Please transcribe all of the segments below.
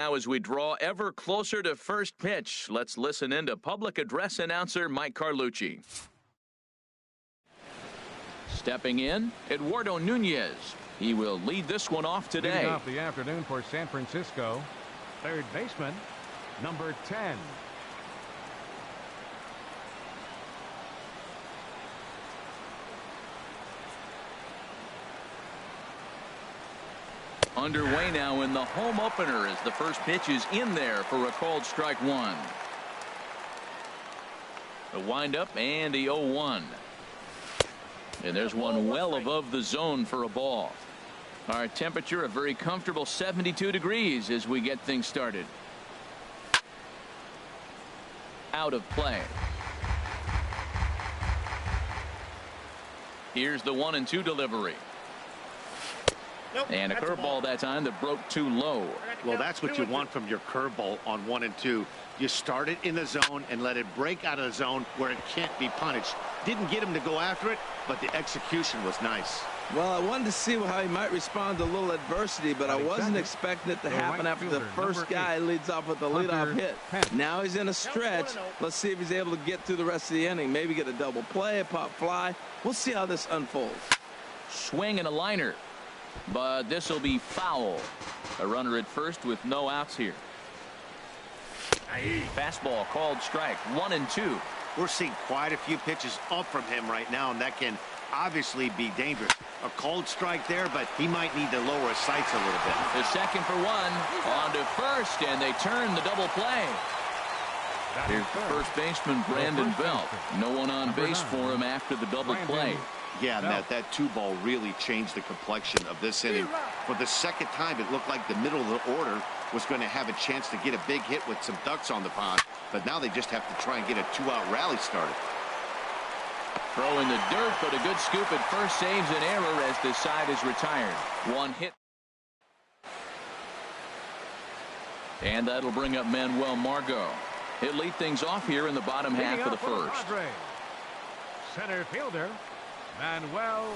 Now as we draw ever closer to first pitch, let's listen in to public address announcer Mike Carlucci. Stepping in, Eduardo Nunez. He will lead this one off today. Leading off the afternoon for San Francisco, third baseman, number 10. Underway now in the home opener as the first pitch is in there for a called strike one. The windup and the 0-1. And there's one well above the zone for a ball. Our temperature a very comfortable 72 degrees as we get things started. Out of play. Here's the 1-2 delivery. And a curveball that time that broke too low. Well, that's what you want from your curveball on 1 and 2. You start it in the zone and let it break out of the zone where it can't be punished. Didn't get him to go after it, but the execution was nice. Well, I wanted to see how he might respond to a little adversity, but I wasn't expecting it to happen after the first guy leads off with a leadoff hit. Now he's in a stretch. Let's see if he's able to get through the rest of the inning. Maybe get a double play, a pop fly. We'll see how this unfolds. Swing and a liner. But this will be foul. A runner at first with no outs here. Fastball called strike. 1-2. We're seeing quite a few pitches up from him right now, and that can obviously be dangerous. A called strike there, but he might need to lower his sights a little bit. The second for one. On to first, and they turn the double play. Here's the first baseman, Brandon Belt. No one on base for him after the double play. Yeah, Matt, that 2-ball really changed the complexion of this inning. For the second time, it looked like the middle of the order was going to have a chance to get a big hit with some ducks on the pond. But now they just have to try and get a 2-out rally started. Throw in the dirt, but a good scoop at first saves an error as the side is retired. One hit. And that'll bring up Manuel Margot. He'll lead things off here in the bottom half of the first. Center fielder, Manuel Margot.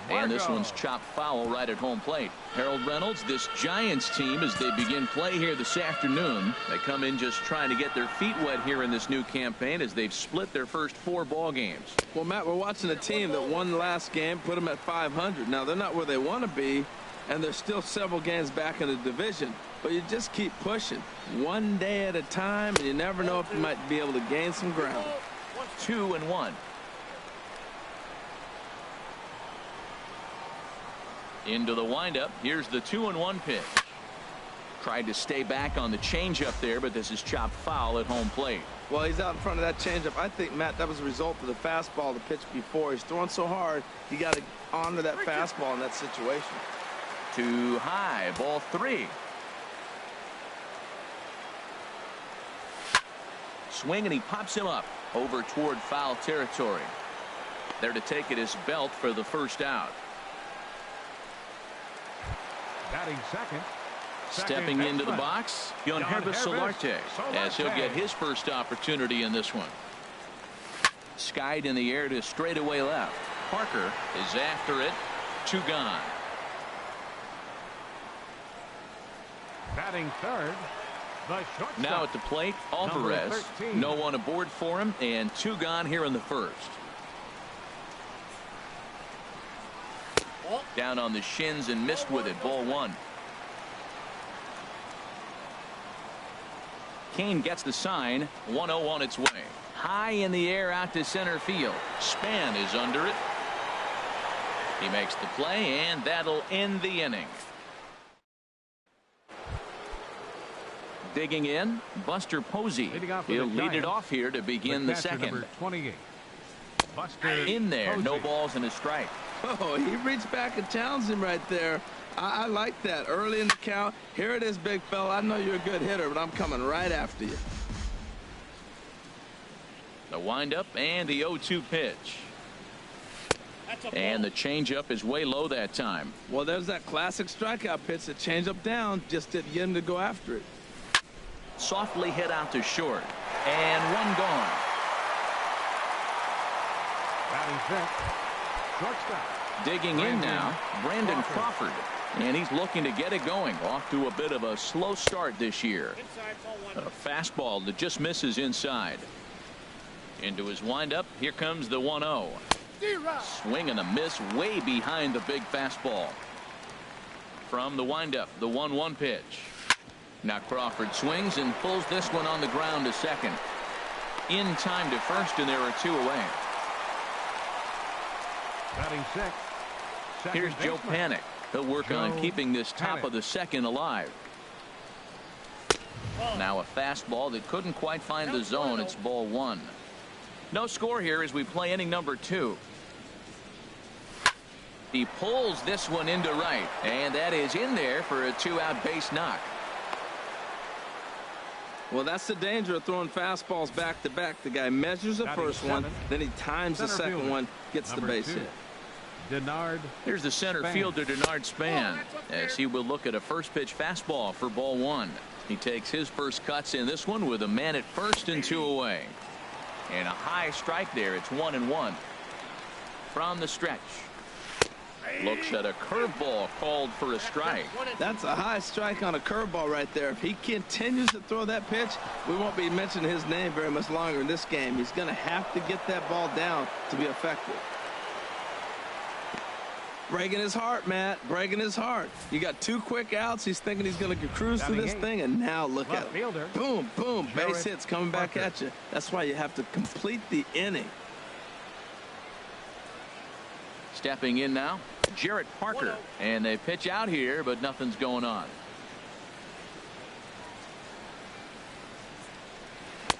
And this one's chopped foul right at home plate. Harold Reynolds, this Giants team, as they begin play here this afternoon, they come in just trying to get their feet wet here in this new campaign as they've split their first 4 ball games. Well, Matt, we're watching a team that won the last game, put them at 500. Now, they're not where they want to be, and they're still several games back in the division. But you just keep pushing one day at a time, and you never know if you might be able to gain some ground. 2-1. Into the windup. Here's the 2-1 pitch. Tried to stay back on the changeup there, but this is chopped foul at home plate. Well, he's out in front of that changeup. I think, Matt, that was a result of the fastball the pitch before. He's throwing so hard, you got to honor that fastball in that situation. Too high. Ball 3. Swing, and he pops him up over toward foul territory. There to take it is Belt for the first out. Batting second. Stepping into the box, Yonhervis Solarte, as he'll get his first opportunity in this one. Skied in the air to straightaway left. Parker is after it. 2 gone. Batting third, the shortstop. Now at the plate, Alvarez. No one aboard for him, and 2 gone here in the first. Down on the shins and missed with it. Ball 1. Kane gets the sign. 1-0 on its way. High in the air out to center field. Span is under it. He makes the play, and that'll end the inning. Digging in, Buster Posey. He'll lead it off here to begin the second. Number 28. Buster in there. Posey. No balls and a strike. Oh, he reached back and challenged him right there. I like that. Early in the count. Here it is, big fella. I know you're a good hitter, but I'm coming right after you. The windup and the 0-2 pitch. And the changeup is way low that time. Well, there's that classic strikeout pitch. The changeup down just didn't get him to go after it. Softly hit out to short. And 1 gone. Batting fifth, shortstop. Digging in now, Brandon Crawford. And he's looking to get it going. Off to a bit of a slow start this year. A fastball that just misses inside. Into his windup. Here comes the 1-0. Swing and a miss way behind the big fastball. From the windup, the 1-1 pitch. Now Crawford swings and pulls this one on the ground to second. In time to first, and there are two away. Batting sixth. Here's Joe Panik. He'll work on keeping this top of the second alive. Now a fastball that couldn't quite find the zone. It's ball one. No score here as we play inning number 2. He pulls this one into right, and that is in there for a 2-out base knock. Well, that's the danger of throwing fastballs back to back. The guy measures the first one, then he times the second one, gets the base hit. Denard. Here's the center fielder, Denard Span, as he will look at a first pitch fastball for ball one. He takes his first cuts in this one with a man at first and 2 away. And a high strike there. It's 1-1 from the stretch. Looks at a curveball called for a strike. That's a high strike on a curveball right there. If he continues to throw that pitch, we won't be mentioning his name very much longer in this game. He's going to have to get that ball down to be effective. Breaking his heart, Matt. Breaking his heart. You got 2 quick outs. He's thinking he's going to cruise through this thing, and now look at him. Boom, boom. Base hits coming back at you. That's why you have to complete the inning. Stepping in now, Jarrett Parker. And they pitch out here, but nothing's going on.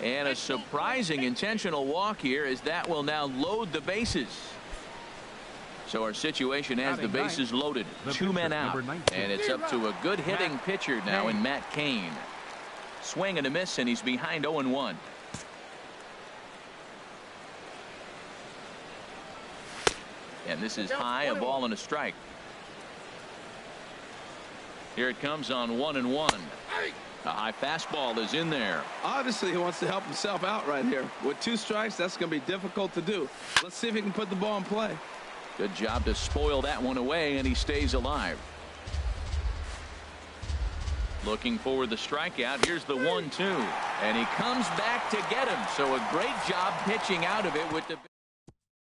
And a surprising intentional walk here, as that will now load the bases. So our situation has the bases loaded. 2 men out. And it's up to a good hitting pitcher now in Matt Cain. Swing and a miss, and he's behind 0-1. And this is high, a ball and a strike. Here it comes on 1-1. A high fastball is in there. Obviously, he wants to help himself out right here. With 2 strikes, that's going to be difficult to do. Let's see if he can put the ball in play. Good job to spoil that one away, and he stays alive. Looking for the strikeout. Here's the 1-2. And he comes back to get him. So a great job pitching out of it with the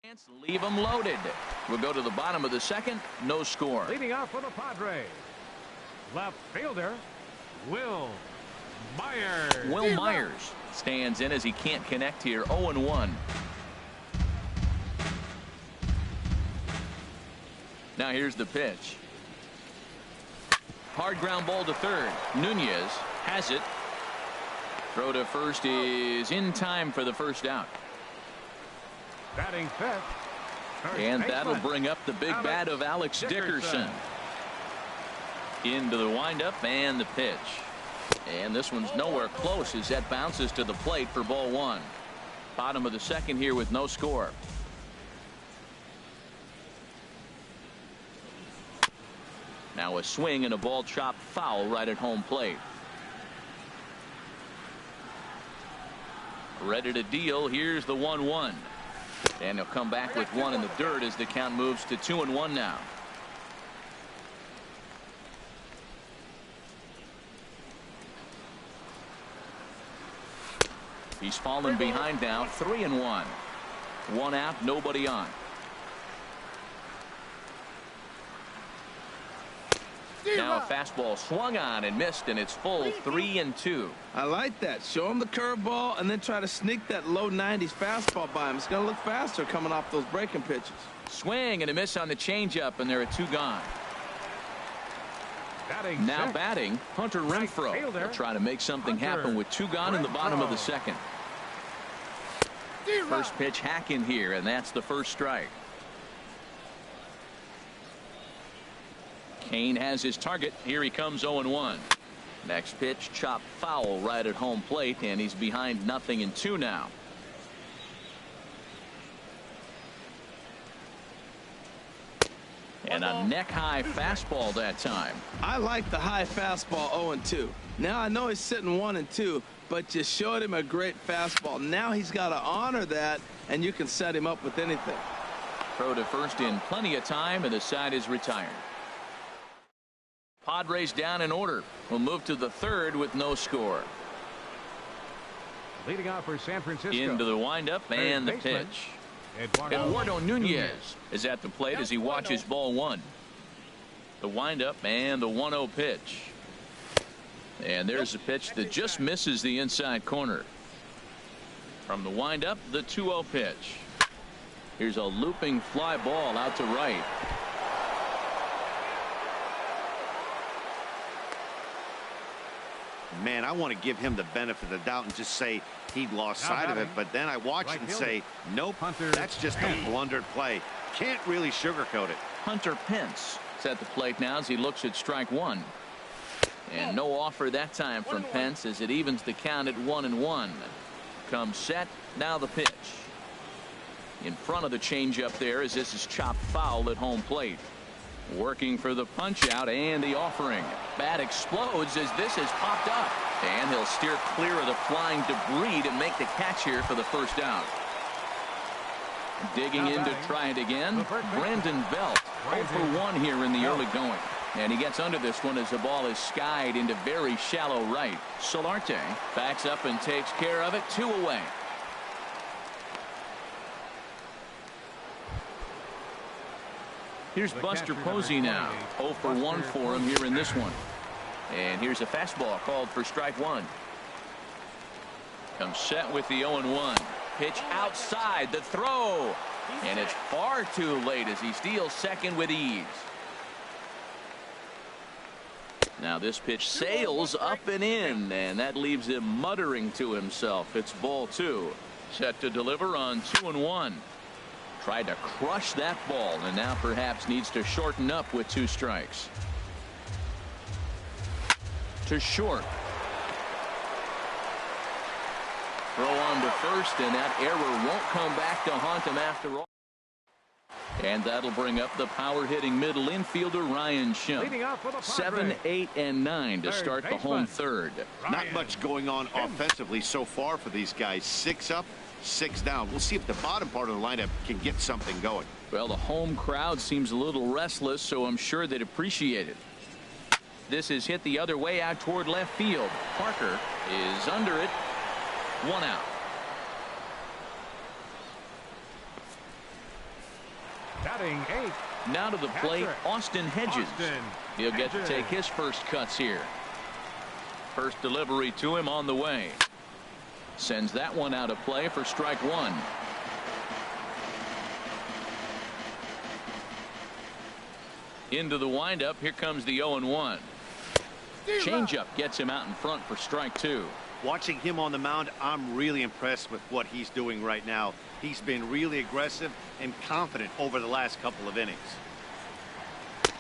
chance. Leave him loaded. We'll go to the bottom of the second. No score. Leading off for the Padres, left fielder Will Myers. Will Myers stands in as he can't connect here. 0-1. Now here's the pitch. Hard ground ball to third. Nunez has it. Throw to first is in time for the first out. Batting fifth. And that'll bring up the big bat of Alex Dickerson. Into the windup and the pitch. And this one's nowhere close as that bounces to the plate for ball one. Bottom of the second here with no score. Now a swing and a ball chopped foul right at home plate. Ready to deal. Here's the 1-1. And he'll come back with one in the dirt as the count moves to 2-1 now. He's fallen behind now. 3-1. 1 out, nobody on. Now a fastball swung on and missed, and it's full 3-2. I like that. Show him the curveball and then try to sneak that low 90s fastball by him. It's going to look faster coming off those breaking pitches. Swing and a miss on the changeup, and there are 2 gone. Now batting, Hunter Renfroe. He'll try to make something happen with 2 gone in the bottom of the second. First pitch hack in here, and that's the first strike. Cain has his target. Here he comes 0-1. Next pitch chopped foul right at home plate, and he's behind 0-2 now. And a neck high fastball that time. I like the high fastball 0-2. Now I know he's sitting 1-2, but you showed him a great fastball. Now he's got to honor that, and you can set him up with anything. Throw to first in plenty of time, and the side is retired. Padres down in order. We'll move to the third with no score. Leading off for San Francisco. Into the windup and the pitch. Eduardo Nunez is at the plate as he watches ball one. The windup and the 1-0 pitch. And there's a pitch that just misses the inside corner. From the windup, the 2-0 pitch. Here's a looping fly ball out to right. Man, I want to give him the benefit of the doubt and just say he lost sight of it, but then I watch it and say, nope, that's just a blundered play. Can't really sugarcoat it. Hunter Pence is at the plate now as he looks at strike one. And no offer that time from Pence as it evens the count at 1-1. Comes set, now the pitch. In front of the changeup there as this is chopped foul at home plate. Working for the punch out and the offering. Bat explodes as this has popped up. And he'll steer clear of the flying debris to make the catch here for the first out. Digging in to try it again. Brandon Belt 0 for 1 here in the early going. And he gets under this one as the ball is skied into very shallow right. Solarte backs up and takes care of it. 2 away. Here's Buster Posey now. 0 for 1 for him here in this one. And here's a fastball called for strike one. Comes set with the 0-1. Pitch outside the throw. And it's far too late as he steals second with ease. Now this pitch sails up and in, and that leaves him muttering to himself. It's ball 2. Set to deliver on 2-1. Tried to crush that ball and now perhaps needs to shorten up with 2 strikes. To short. Throw on to first, and that error won't come back to haunt him after all. And that'll bring up the power-hitting middle infielder Ryan Schimpf. 7, 8, and 9 to start the home third. Not much going on offensively so far for these guys. 6 up, 6 down. We'll see if the bottom part of the lineup can get something going. Well, the home crowd seems a little restless, so I'm sure they'd appreciate it. This is hit the other way out toward left field. Parker is under it. 1 out. Batting 8. Now to the plate, Austin Hedges. He'll get to take his first cuts here. First delivery to him on the way. Sends that one out of play for strike one. Into the windup. Here comes the 0-1. Changeup gets him out in front for strike two. Watching him on the mound, I'm really impressed with what he's doing right now. He's been really aggressive and confident over the last couple of innings.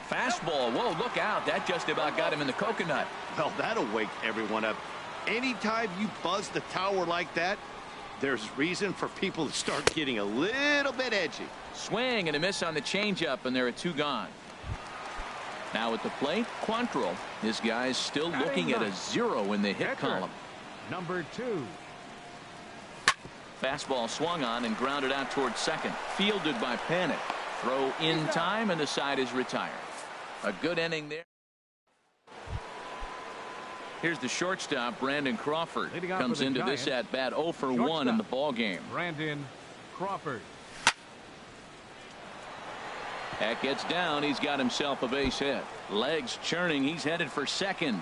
Fastball. Whoa, look out. That just about got him in the coconut. Well, that'll wake everyone up. Anytime you buzz the tower like that, there's reason for people to start getting a little bit edgy. Swing and a miss on the changeup, and there are 2 gone. Now at the plate, Quantrill. This guy's still looking at a 0 in the hit column. Number 2. Fastball swung on and grounded out towards second. Fielded by Panic. Throw in time, and the side is retired. A good inning there. Here's the shortstop, Brandon Crawford. Comes into this at bat 0 for 1 in the ball game. Brandon Crawford. That gets down. He's got himself a base hit. Legs churning. He's headed for second.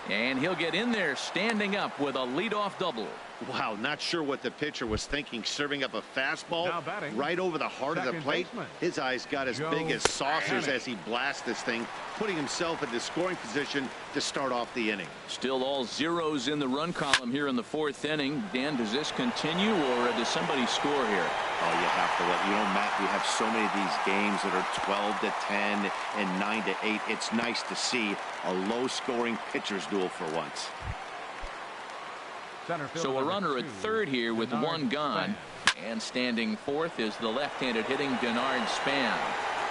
And he'll get in there standing up with a leadoff double. Wow, not sure what the pitcher was thinking, serving up a fastball right over the heart of the plate. His eyes got as big as saucers as he blasts this thing, putting himself into scoring position to start off the inning. Still all zeros in the run column here in the 4th inning. Dan, does this continue, or does somebody score here? Oh, you have to let, Matt, we have so many of these games that are 12 to 10 and 9 to 8. It's nice to see a low-scoring pitcher's duel for once. So a runner at third here with 1 gone. And standing fourth is the left-handed hitting Denard Span.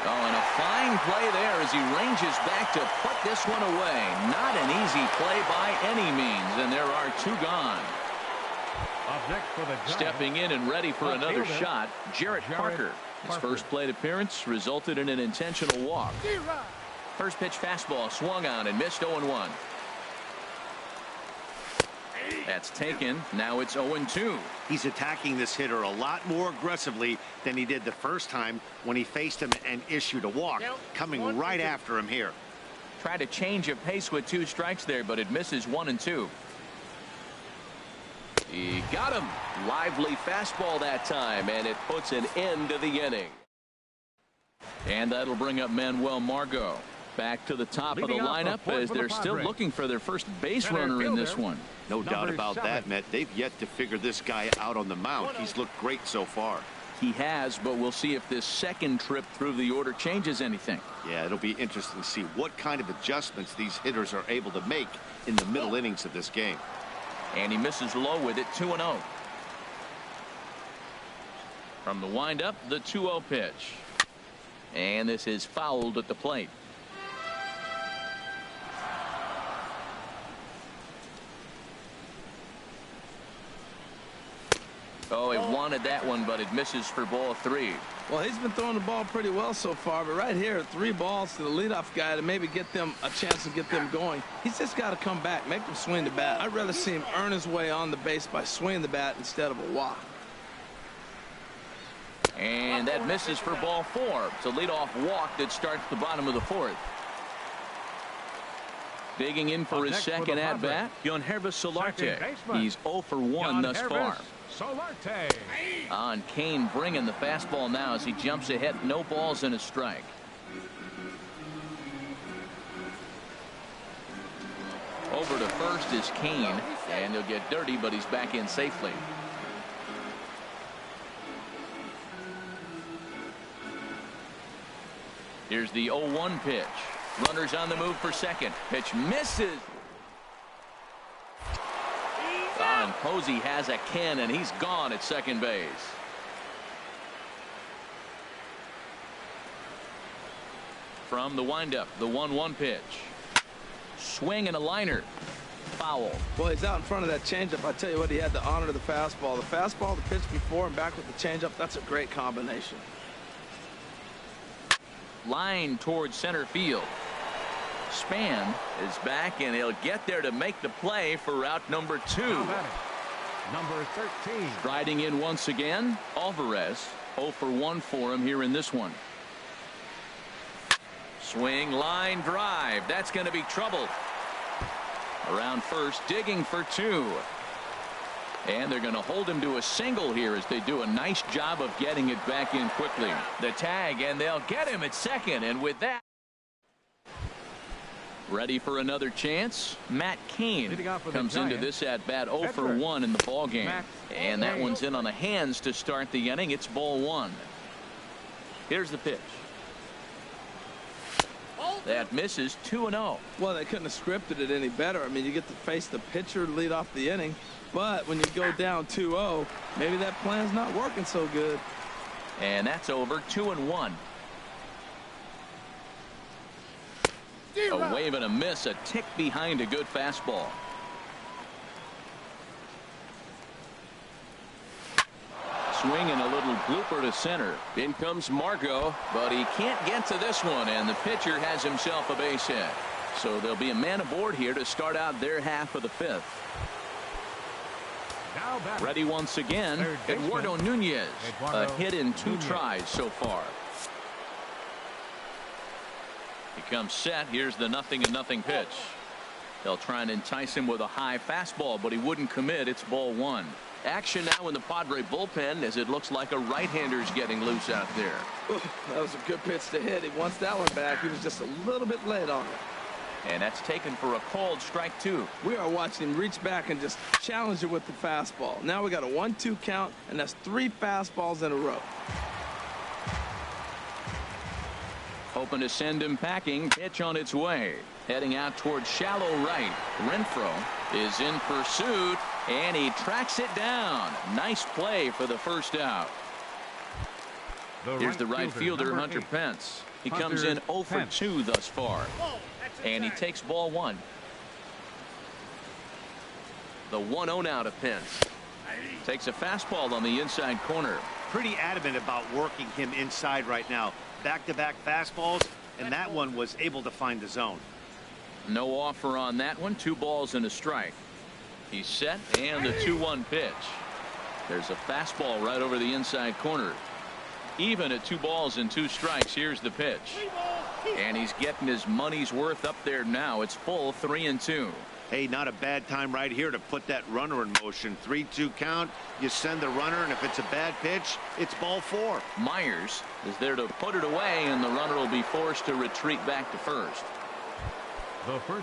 Oh, and a fine play there as he ranges back to put this one away. Not an easy play by any means, and there are 2 gone. Stepping in and ready for another shot, Jarrett Parker. His first plate appearance resulted in an intentional walk. First pitch fastball swung on and missed. 0-1. That's taken. Now it's 0-2. He's attacking this hitter a lot more aggressively than he did the first time when he faced him and issued a walk. Coming right after him here. Tried to change of pace with 2 strikes there, but it misses. 1-2. He got him. Lively fastball that time, and it puts an end to the inning. And that'll bring up Manuel Margot. Back to the top of the lineup as they're still looking for their first base runner in this one. No doubt about that, Matt. They've yet to figure this guy out on the mound. He's looked great so far. He has, but we'll see if this second trip through the order changes anything. Yeah, it'll be interesting to see what kind of adjustments these hitters are able to make in the middle innings of this game. And he misses low with it. 2-0. From the windup, the 2-0 pitch. And this is fouled at the plate. Oh, he wanted that one, but it misses for ball 3. Well, he's been throwing the ball pretty well so far, but right here, 3 balls to the leadoff guy to maybe get them a chance to get them going. He's just got to come back, make them swing the bat. I'd rather see him earn his way on the base by swinging the bat instead of a walk. And that misses for ball 4. It's a leadoff walk that starts the bottom of the 4th. Digging in for his second at-bat, Yohanribus Solarte. He's 0 for 1 thus far. Solarte. On Kane bringing the fastball now as he jumps ahead. No balls and a strike. Over to first is Kane, and he'll get dirty, but he's back in safely. Here's the 0-1 pitch. Runners on the move for second. Pitch misses. And Posey has a cannon. He's gone at second base. From the windup, the 1-1 pitch. Swing and a liner. Foul. Well, he's out in front of that changeup. I tell you what, he had the honor of the fastball. The fastball, the pitch before, and back with the changeup. That's a great combination. Line towards center field. Span is back, and he'll get there to make the play for out number 2. Number 13. Striding in once again, Alvarez. 0 for 1 for him here in this one. Swing, line drive. That's going to be trouble. Around first, digging for 2. And they're going to hold him to a single here as they do a nice job of getting it back in quickly. The tag, and they'll get him at second. And with that, ready for another chance. Matt Cain comes into this at bat 0 for 1 in the ball game. And that one's in on the hands to start the inning. It's ball 1. Here's the pitch. That misses. 2-0. Well, they couldn't have scripted it any better. I mean, you get to face the pitcher to lead off the inning. But when you go down 2-0, maybe that plan's not working so good. And that's over. 2-1. A wave and a miss, a tick behind a good fastball. Swing and a little blooper to center. In comes Margot, but he can't get to this one, and the pitcher has himself a base hit. So there'll be a man aboard here to start out their half of the 5th. Ready once again, Eduardo Nunez. A hit in 2 tries so far. He comes set. Here's the 0-0 pitch. They'll try and entice him with a high fastball, but he wouldn't commit. It's ball 1. Action now in the Padre bullpen as it looks like a right-hander's getting loose out there. Ooh, that was a good pitch to hit. He wants that one back. He was just a little bit late on it. And that's taken for a called strike 2. We are watching him reach back and just challenge it with the fastball. Now we got a 1-2 count, and that's 3 fastballs in a row. Hoping to send him packing. Pitch on its way. Heading out towards shallow right. Renfroe is in pursuit, and he tracks it down. Nice play for the first out. Here's the right fielder, Hunter Pence. He comes in 0 for 2 thus far. And he takes ball 1. The 1-0 now to Pence. Takes a fastball on the inside corner. Pretty adamant about working him inside right now. Back-to-back fastballs, and that one was able to find the zone. No offer on that one. 2 balls and a strike. He's set, and the 2-1 pitch. There's a fastball right over the inside corner. Even at 2 balls and 2 strikes. Here's the pitch, and he's getting his money's worth up there now. It's full, 3-2. Hey, not a bad time right here to put that runner in motion. 3-2 count. You send the runner, and if it's a bad pitch, it's ball 4. Myers is there to put it away, and the runner will be forced to retreat back to first.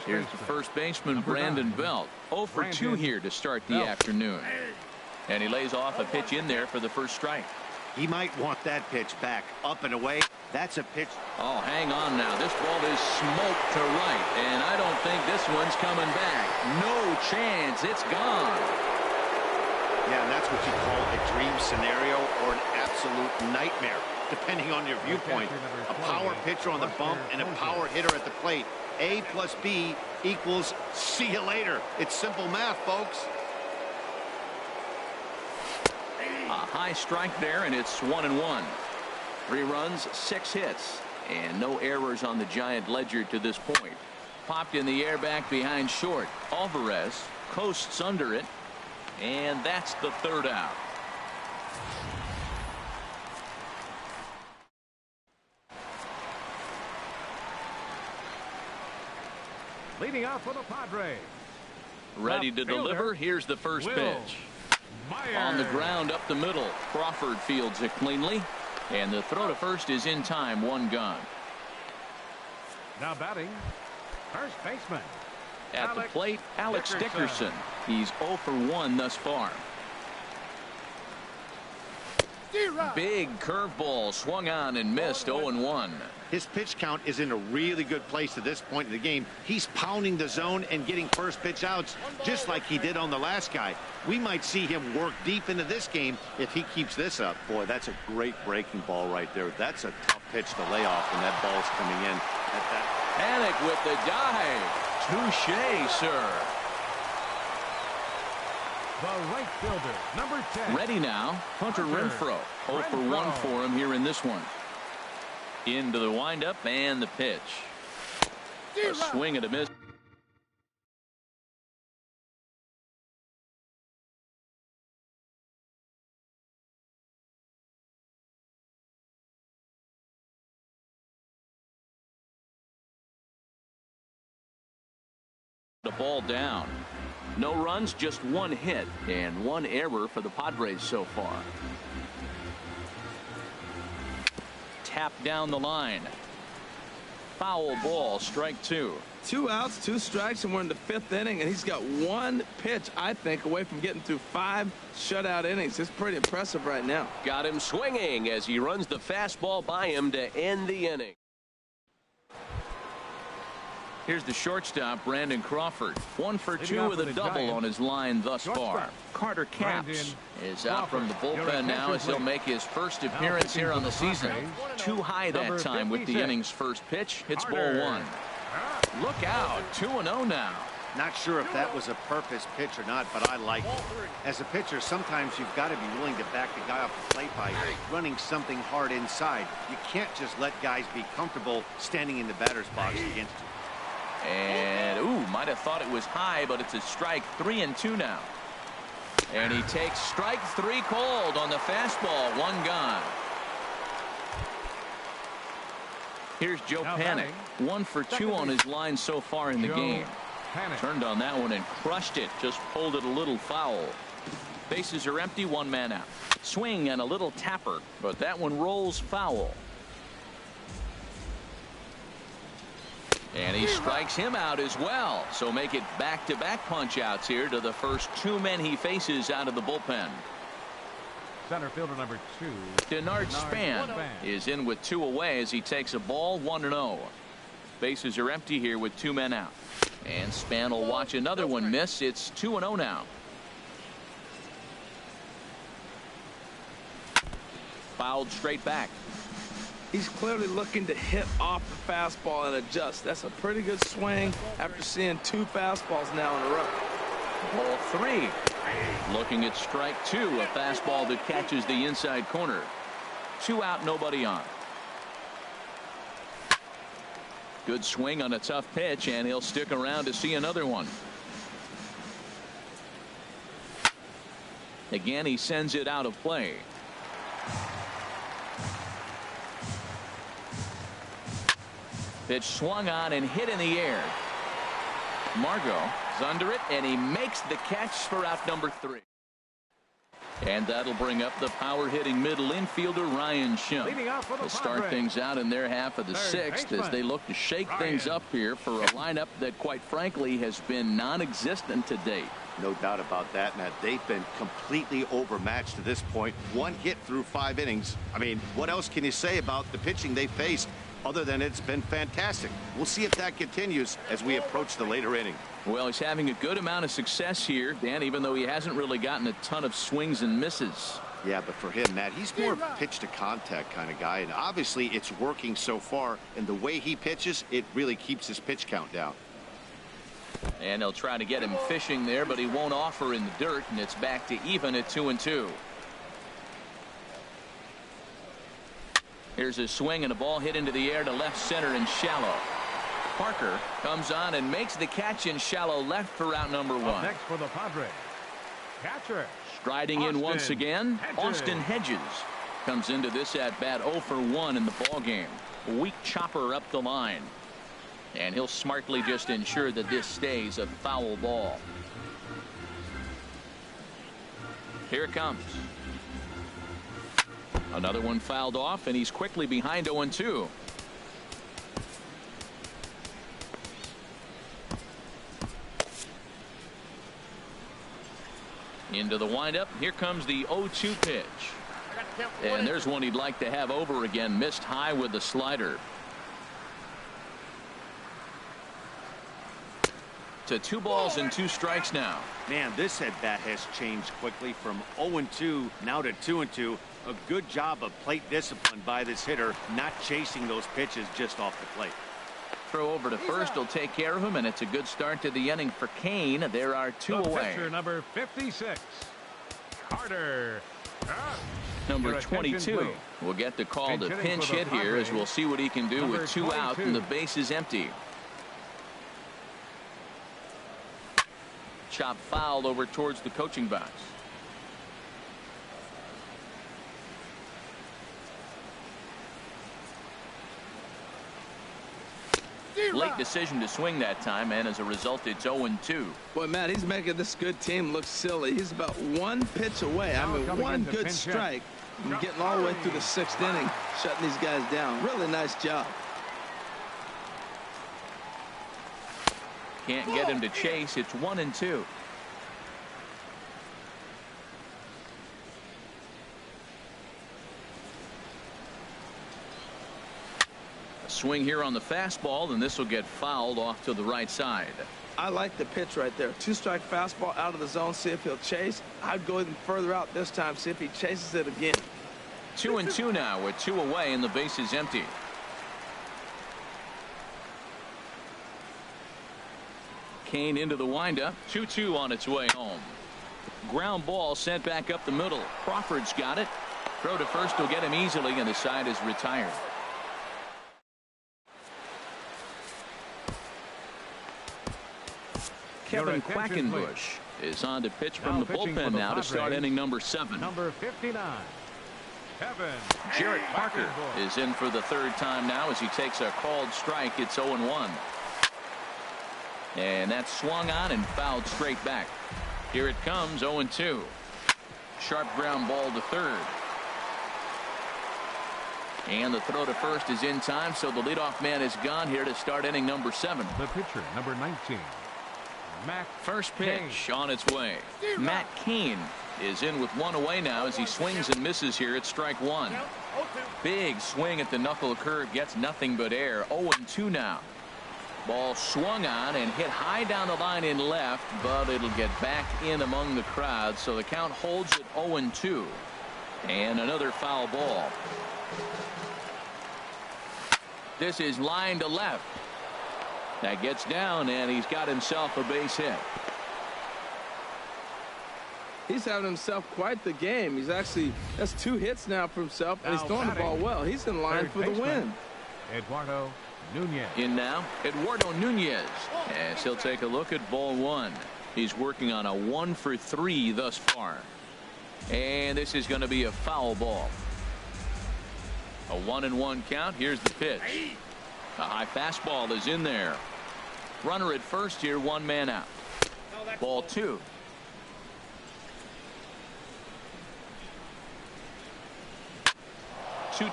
Here's the first baseman, Brandon Belt. 0 for 2 here to start the afternoon. And he lays off a pitch in there for the first strike. He might want that pitch back. Up and away. That's a pitch. Oh, hang on now. This ball is smoked to right, and I don't think this one's coming back. No chance. It's gone. Yeah, and that's what you call a dream scenario or an absolute nightmare, depending on your viewpoint. A power pitcher on the bump and a power hitter at the plate. A plus B equals see you later. It's simple math, folks. A high strike there, and it's 1-1. 3 runs, 6 hits, and no errors on the Giant ledger to this point. Popped in the air back behind short. Alvarez coasts under it, and that's the 3rd out. Leading off for the Padres. Ready to deliver. Here's the first pitch. On the ground up the middle. Crawford fields it cleanly, and the throw to first is in time. 1 gone. Now batting, first baseman. At the plate, Alex Dickerson. He's 0 for 1 thus far. Big curveball swung on and missed. 0-1. His pitch count is in a really good place at this point in the game. He's pounding the zone and getting first pitch outs just like he did on the last guy. We might see him work deep into this game if he keeps this up. Boy, that's a great breaking ball right there. That's a tough pitch to lay off when that ball's coming in. Panic with the dive. Touche, sir. The right fielder, number 10. Ready now, Hunter Renfroe. 0 for 1 for him here in this one. Into the windup and the pitch. A swing and a miss. The ball down. No runs, just 1 hit and 1 error for the Padres so far. Tap down the line. Foul ball, strike 2. 2 outs, 2 strikes, and we're in the 5th inning, and he's got 1 pitch, I think, away from getting through 5 shutout innings. It's pretty impressive right now. Got him swinging as he runs the fastball by him to end the inning. Here's the shortstop, Brandon Crawford. 1 for 2 with a double on his line thus far. Carter Capps is out from the bullpen now as he'll make his first appearance here on the season. Too high that time with the inning's first pitch. Hits ball 1. Look out, 2-0 now. Not sure if that was a purpose pitch or not, but I like it. As a pitcher, sometimes you've got to be willing to back the guy off the plate by running something hard inside. You can't just let guys be comfortable standing in the batter's box against you. And, might have thought it was high, but it's a strike. 3-2 now. And he takes strike 3 cold on the fastball. 1 gone. Here's Joe Panic. 1 for 2 on his line so far in the game. Turned on that one and crushed it. Just pulled it a little foul. Bases are empty. 1 man out. Swing and a little tapper, but that one rolls foul. And he strikes him out as well. So make it back-to-back punch-outs here to the first 2 men he faces out of the bullpen. Center fielder number 2. Denard Span is in with 2 away as he takes a ball. 1-0. Bases are empty here with 2 men out. And Span will watch another one miss. It's 2-0 now. Fouled straight back. He's clearly looking to hit off the fastball and adjust. That's a pretty good swing after seeing 2 fastballs now in a row. Ball 3. Looking at strike 2, a fastball that catches the inside corner. 2 out, nobody on. Good swing on a tough pitch, and he'll stick around to see another one. Again, he sends it out of play. Pitch swung on and hit in the air. Margot is under it, and he makes the catch for out number 3. And that'll bring up the power-hitting middle infielder Ryan Shum. Will start things out in their half of the 6th as they look to shake things up here for a lineup that, quite frankly, has been non-existent to date. No doubt about that, Matt. They've been completely overmatched to this point. 1 hit through 5 innings. I mean, what else can you say about the pitching they faced other than it's been fantastic? We'll see if that continues as we approach the later inning. Well, he's having a good amount of success here, Dan, even though he hasn't really gotten a ton of swings and misses. Yeah, but for him, Matt, he's more of a pitch to contact kind of guy, and obviously it's working so far, and the way he pitches, it really keeps his pitch count down. And they'll try to get him fishing there, but he won't offer in the dirt, and it's back to even at 2-2. Here's a swing and a ball hit into the air to left center and shallow. Parker comes on and makes the catch in shallow left for out number 1. Next for the Padres, catcher. Striding in once again, Austin Hedges comes into this at bat 0 for 1 in the ball game. A weak chopper up the line, and he'll smartly just ensure that this stays a foul ball. Here it comes. Another one fouled off, and he's quickly behind 0-2. Into the windup. Here comes the 0-2 pitch. And there's one he'd like to have over again. Missed high with the slider. To 2 balls and 2 strikes now. Man, this at bat has changed quickly from 0-2 now to 2-2. A good job of plate discipline by this hitter, not chasing those pitches just off the plate. Throw over to first will take care of him, and it's a good start to the inning for Kane. There are 2 away. Pitcher number 56, Carter. Number 22 will get the call to pinch hit here, as we'll see what he can do with 2 out and the base is empty. Chop fouled over towards the coaching box. Late decision to swing that time, and as a result, it's 0-2. Boy, Matt, he's making this good team look silly. He's about 1 pitch away. I mean, 1 good strike and getting all the way through the 6th inning, shutting these guys down. Really nice job. Can't get him to chase. It's 1-2. Swing here on the fastball, and this will get fouled off to the right side. I like the pitch right there. 2-strike fastball out of the zone. See if he'll chase. I'd go even further out this time. See if he chases it again. 2-2 now with 2 away, and the base is empty. Kane into the windup. 2-2 on its way home. Ground ball sent back up the middle. Crawford's got it. Throw to first will get him easily, and the side is retired. Kevin Quackenbush is on to pitch from the bullpen now to start inning number 7. Number 59, Kevin. Jarrett Parker is in for the 3rd time now as he takes a called strike. It's 0-1. And that's swung on and fouled straight back. Here it comes, 0-2. Sharp ground ball to 3rd. And the throw to first is in time, so the leadoff man is gone here to start inning number 7. The pitcher, number 19. First pitch on its way. Matt Cain is in with 1 away now as he swings and misses here at strike 1. Big swing at the knuckle curve, gets nothing but air. 0-2 now. Ball swung on and hit high down the line in left, but it'll get back in among the crowd, so the count holds at 0-2. And another foul ball. This is line to left. That gets down, and he's got himself a base hit. He's having himself quite the game. He's actually, that's 2 hits now for himself, and he's throwing the ball well. He's in line for the win. Eduardo Nunez. In now, Eduardo Nunez, as he'll take a look at ball one. He's working on a 1 for 3 thus far. And this is going to be a foul ball. A 1-1 count. Here's the pitch. A high fastball is in there. Runner at first here, 1 man out. Ball 2.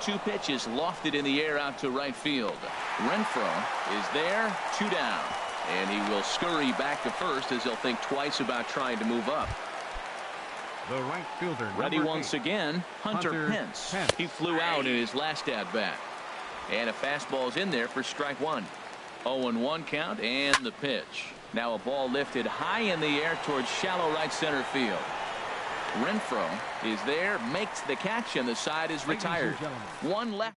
Two pitches lofted in the air out to right field. Renfroe is there, 2 down. And he will scurry back to first as he'll think twice about trying to move up. The right fielder. Ready once again, Hunter Pence. He flew out in his last at bat. And a fastball's in there for strike 1. 0-1 count and the pitch. Now a ball lifted high in the air towards shallow right center field. Renfroe is there, makes the catch, and the side is retired. 1 left.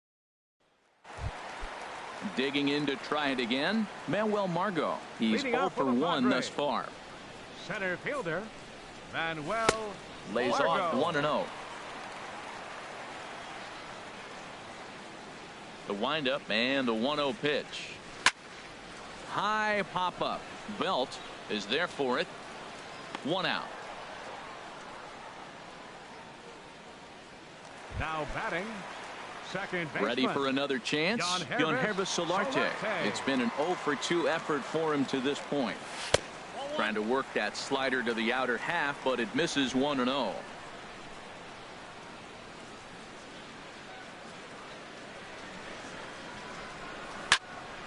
Digging in to try it again, Manuel Margot. He's 0 for 1 thus far. Center fielder, Manuel lays off 1-0. The windup and the 1-0 pitch. High pop up. Belt is there for it. 1 out. Now batting, second baseman. Ready for another chance. Yangervis Solarte. It's been an 0 for 2 effort for him to this point. Trying to work that slider to the outer half, but it misses 1-0.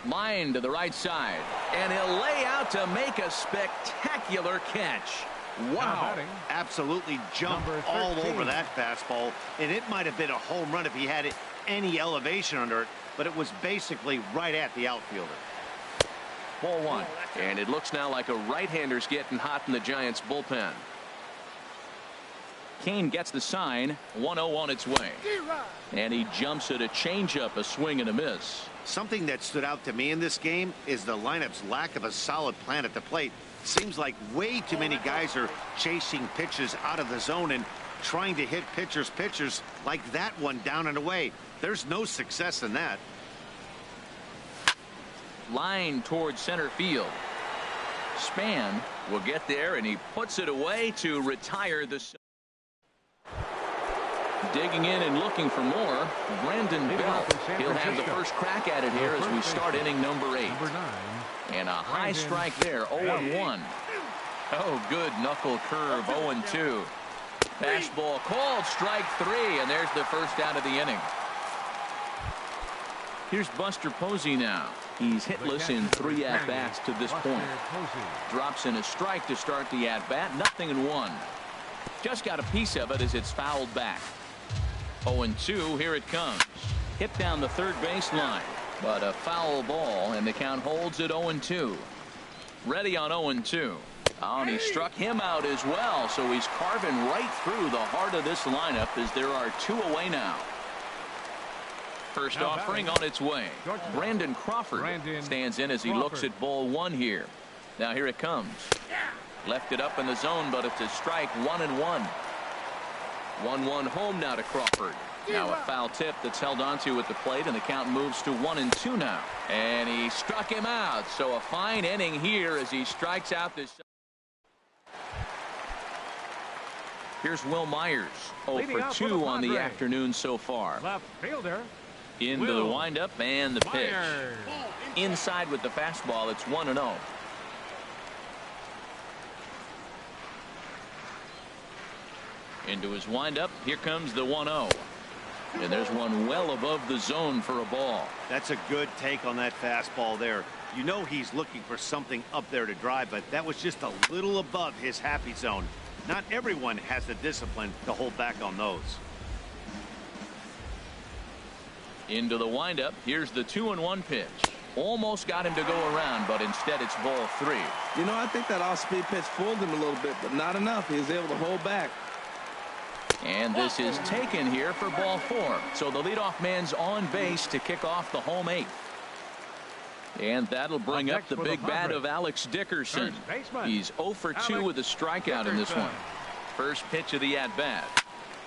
Line to the right side, and he'll lay out to make a spectacular catch. Wow. Absolutely jumped all over that fastball, and it might have been a home run if he had any elevation under it, but it was basically right at the outfielder. Ball 1, and it looks now like a right-hander's getting hot in the Giants bullpen. Kane gets the sign. 1-0 on its way, and he jumps at a changeup, a swing and a miss. Something that stood out to me in this game is the lineup's lack of a solid plan at the plate. Seems like way too many guys are chasing pitches out of the zone and trying to hit pitchers like that one down and away. There's no success in that. Line towards center field. Span will get there, and he puts it away to retire the. Digging in and looking for more, Brandon Belt. He'll have the first crack at it here as we start inning number 8. And a high strike there, 0-1. Oh, good knuckle curve, 0-2. Fastball called, strike 3, and there's the first out of the inning. Here's Buster Posey now. He's hitless in 3 at-bats to this point. Drops in a strike to start the at-bat, 0-1. Just got a piece of it as it's fouled back. 0-2, here it comes. Hit down the third baseline, but a foul ball, and the count holds at 0-2. Ready on 0-2. Oh, and he struck him out as well, so he's carving right through the heart of this lineup as there are 2 away now. First offering on its way. Brandon Crawford stands in as he looks at ball 1 here. Now here it comes. Left it up in the zone, but it's a strike, 1-1. 1-1 home now to Crawford. Now a foul tip that's held onto at the plate, and the count moves to 1-2 now. And he struck him out, so a fine inning here as he strikes out this. Here's Will Myers, 0 for 2 on the afternoon so far. Left fielder. Into the windup and the pitch. Inside with the fastball, it's 1-0. Into his windup, here comes the 1-0. And there's one well above the zone for a ball. That's a good take on that fastball there. You know he's looking for something up there to drive, but that was just a little above his happy zone. Not everyone has the discipline to hold back on those. Into the windup, here's the 2-1 pitch. Almost got him to go around, but instead it's ball 3. You know, I think that off-speed pitch fooled him a little bit, but not enough. He was able to hold back. And this is taken here for ball 4. So the leadoff man's on base to kick off the home 8th. And that'll bring up the big bat of Alex Dickerson. He's 0 for 2 with a strikeout in this one. First pitch of the at-bat.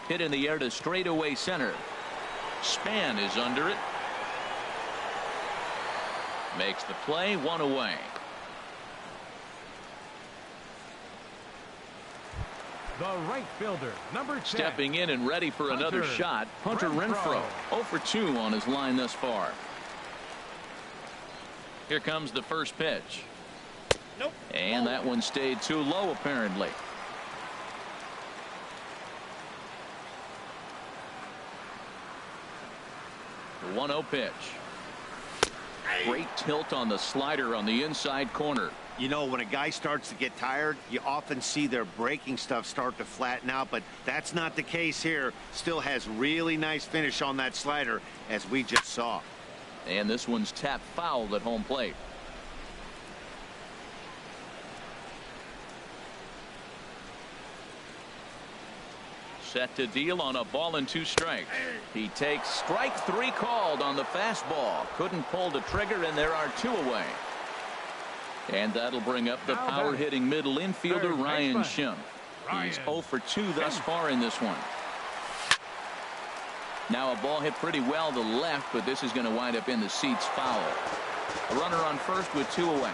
Hit in the air to straightaway center. Span is under it. Makes the play, 1 away. The right fielder, number 10. Stepping in and ready for another shot, Hunter Renfroe. 0 for 2 on his line thus far. Here comes the first pitch. Nope. And that one stayed too low, apparently. The 1-0 pitch. Great tilt on the slider on the inside corner. You know, when a guy starts to get tired, you often see their breaking stuff start to flatten out, but that's not the case here. Still has really nice finish on that slider, as we just saw. And this one's tapped foul at home plate. Set to deal on a ball and 2 strikes. He takes strike 3 called on the fastball. Couldn't pull the trigger, and there are 2 away. And that'll bring up the power-hitting middle infielder, Ryan Schimpf. He's 0 for 2 thus far in this one. Now a ball hit pretty well to left, but this is going to wind up in the seats foul. A runner on first with 2 away.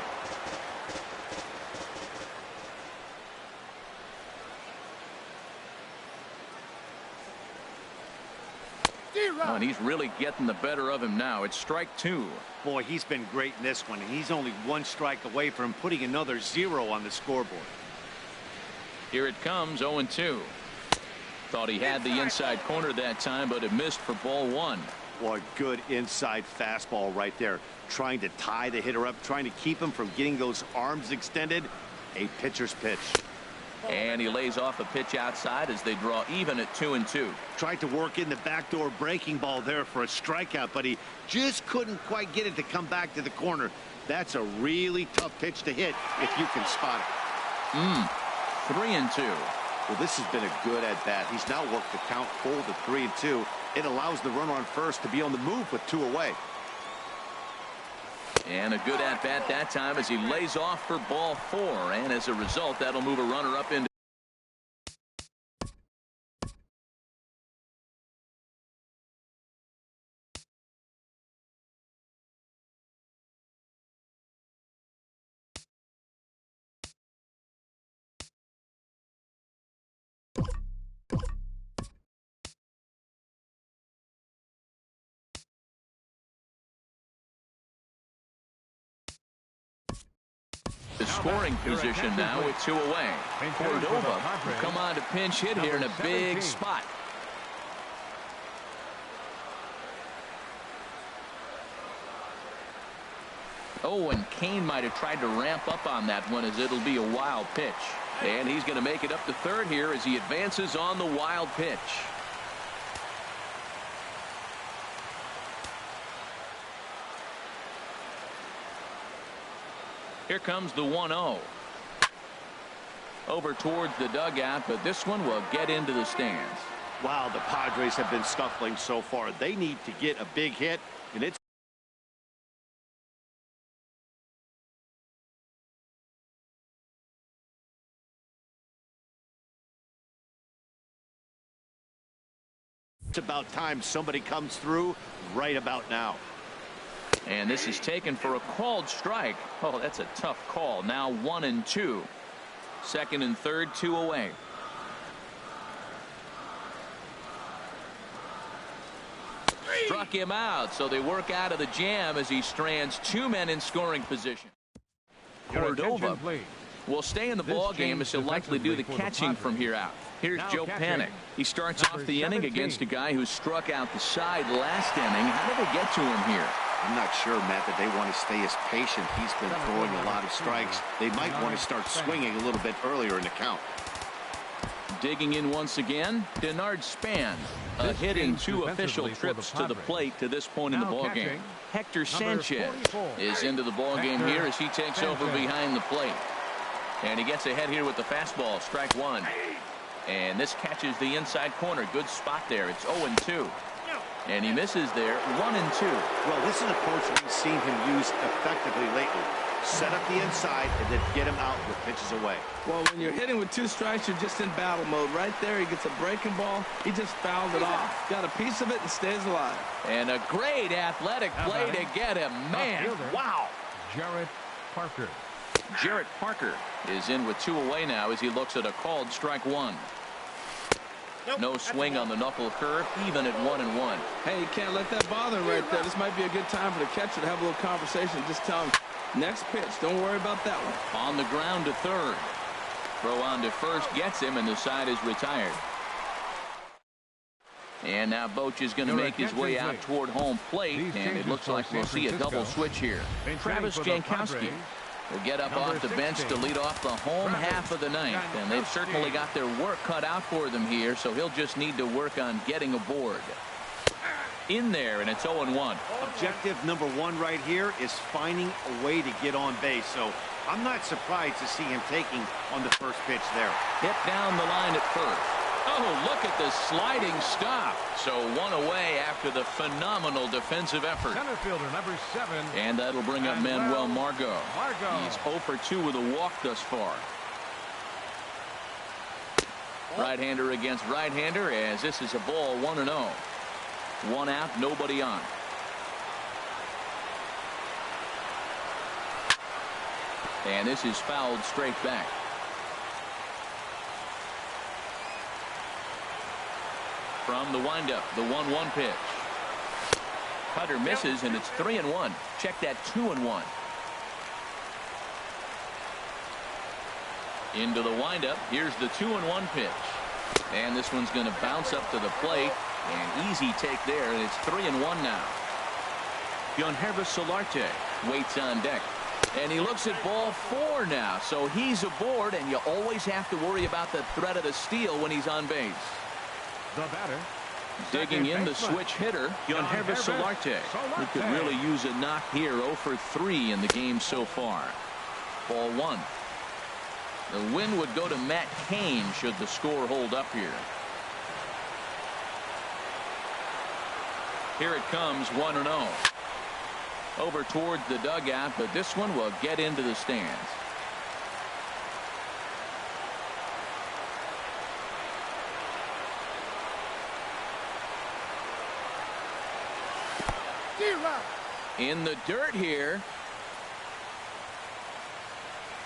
Oh, and he's really getting the better of him now. It's strike 2. Boy, he's been great in this one. He's only 1 strike away from putting another 0 on the scoreboard. Here it comes, 0-2. Thought he had the inside corner that time, but it missed for ball 1. Boy, good inside fastball right there. Trying to tie the hitter up, trying to keep him from getting those arms extended. A pitcher's pitch. And he lays off a pitch outside as they draw even at 2-2. Tried to work in the backdoor breaking ball there for a strikeout, but he just couldn't quite get it to come back to the corner. That's a really tough pitch to hit if you can spot it. 3-2. Well, this has been a good at-bat. He's now worked the count full to 3-2. It allows the runner on first to be on the move with 2 away. And a good at-bat that time as he lays off for ball 4. And as a result, that'll move a runner up into. The scoring position now with 2 away. Cordova will come on to pinch hit here in a big spot. Oh, and Kane might have tried to ramp up on that one, as it'll be a wild pitch. And he's going to make it up to third here as he advances on the wild pitch. Here comes the 1-0. Over towards the dugout, but this one will get into the stands. Wow, the Padres have been scuffling so far. They need to get a big hit, and it's about time somebody comes through right about now. And this is taken for a called strike. Oh, that's a tough call. Now 1-2. Second and third, 2 away. Struck him out, so they work out of the jam as he strands 2 men in scoring position. Cordova will stay in the ball game as he'll likely do the catching from here out. Here's Joe Panik. He starts off the inning against a guy who struck out the side last inning. How did they get to him here? I'm not sure, Matt, that they want to stay as patient. He's been throwing a lot of strikes. They might want to start swinging a little bit earlier in the count. Digging in once again, Denard Span. A hit in 2 official trips to the plate to this point in the ball game. Hector Sanchez is into the ball game here as he takes over behind the plate. And he gets ahead here with the fastball, strike 1. And this catches the inside corner. Good spot there. It's 0-2. And he misses there, 1-2. Well, this is an approach we've seen him use effectively lately. set up the inside, and then get him out with pitches away. Well, when you're hitting with 2 strikes, you're just in battle mode. Right there, he gets a breaking ball. He just fouls it off. Got a piece of it and stays alive. And a great athletic play to get him. Man, wow. Jarrett Parker is in with 2 away now as he looks at a called strike 1. No swing on the knuckle curve, even at 1-1. Hey, you can't let that bother him right there. This might be a good time for the catcher to have a little conversation. Just tell him, next pitch, don't worry about that one. On the ground to third. Throw on to first gets him, and the side is retired. And now Boch is going to make his way out toward home plate, and it looks like we'll see a double switch here. Travis Jankowski will get up off the bench to lead off the home half of the ninth, and they've certainly got their work cut out for them here, so he'll just need to work on getting aboard. In there, and it's 0-1. Objective number 1 right here is finding a way to get on base, so I'm not surprised to see him taking on the first pitch there. Hit down the line at first. Oh, look at the sliding stop. So 1 away after the phenomenal defensive effort. Center fielder number 7. And that'll bring up Manuel Margot. He's 0 for 2 with a walk thus far. Right-hander against right-hander as this is a ball 1-0. 1 out, nobody on. And this is fouled straight back. From the windup, the 1-1 pitch. Cutter misses, and it's 3-1. Check that 2-1. Into the windup. Here's the 2-1 pitch. And this one's going to bounce up to the plate. And easy take there, and it's 3-1 now. Yonhervis Solarte waits on deck. And he looks at ball 4 now. So he's aboard, and you always have to worry about the threat of the steal when he's on base. The batter. Digging in the switch hitter, Yonhervis Solarte. He could really use a knock here. 0 for 3 in the game so far. Ball 1. The win would go to Matt Cain should the score hold up here. Here it comes, 1-0. Over towards the dugout, but this one will get into the stands. In the dirt here.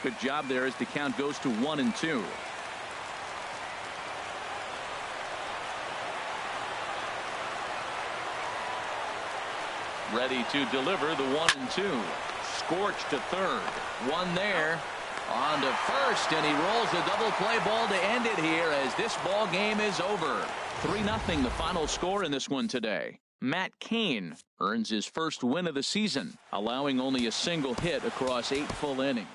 Good job there as the count goes to 1-2. Ready to deliver the 1-2. Scorched to third. 1 there. On to first, and he rolls a double play ball to end it here as this ball game is over. 3-0 the final score in this one today. Matt Cain earns his first win of the season, allowing only a single hit across 8 full innings.